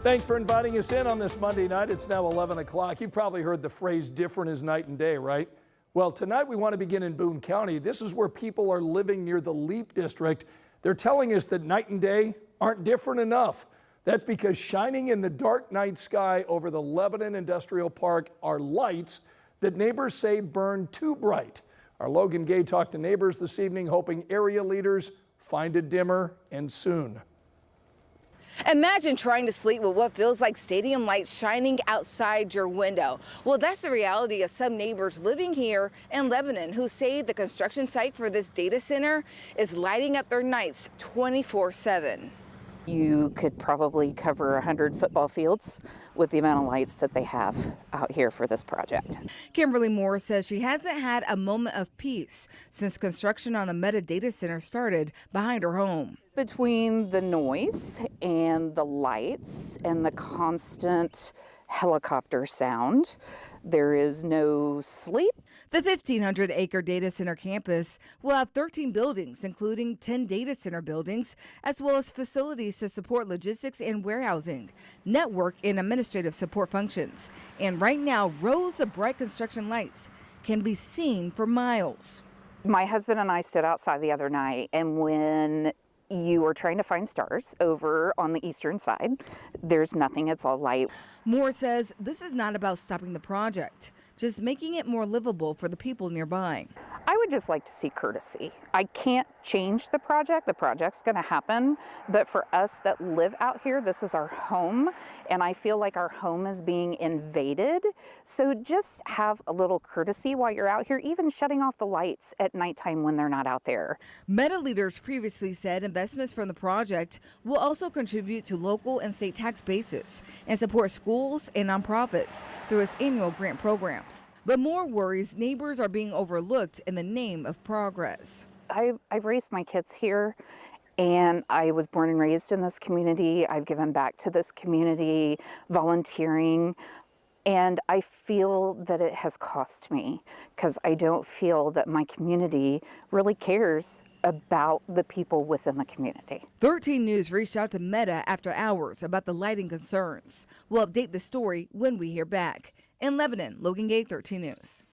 Thanks for inviting us in on this Monday night. It's now 11 o'clock. You've probably heard the phrase different is night and day, right? Well, tonight we want to begin in Boone County. This is where people are living near the Leap District. They're telling us that night and day aren't different enough. That's because shining in the dark night sky over the Lebanon Industrial Park are lights that neighbors say burn too bright. Our Logan Gay talked to neighbors this evening, hoping area leaders find it dimmer and soon. Imagine trying to sleep with what feels like stadium lights shining outside your window. Well, that's the reality of some neighbors living here in Lebanon who say the construction site for this data center is lighting up their nights 24/7. You could probably cover 100 football fields with the amount of lights that they have out here for this project. Kimberly Moore says she hasn't had a moment of peace since construction on a Meta data center started behind her home. Between the noise and the lights and the constant helicopter sound, there is no sleep. The 1,500-acre data center campus will have 13 buildings, including 10 data center buildings, as well as facilities to support logistics and warehousing, network and administrative support functions. And right now, rows of bright construction lights can be seen for miles. My husband and I stood outside the other night, and when you are trying to find stars over on the eastern side, there's nothing, it's all light. Moore says this is not about stopping the project, just making it more livable for the people nearby. I would just like to see courtesy. I can't change the project. The project's going to happen. But for us that live out here, this is our home. And I feel like our home is being invaded. So just have a little courtesy while you're out here, even shutting off the lights at nighttime when they're not out there. Meta leaders previously said investments from the project will also contribute to local and state tax bases and support schools and nonprofits through its annual grant programs. But Moore worries neighbors are being overlooked in the name of progress. I've raised my kids here, and I was born and raised in this community. I've given back to this community, volunteering, and I feel that it has cost me because I don't feel that my community really cares about the people within the community. 13 News reached out to Meta after hours about the lighting concerns. We'll update the story when we hear back. In Lebanon, Logan Gay, 13 News.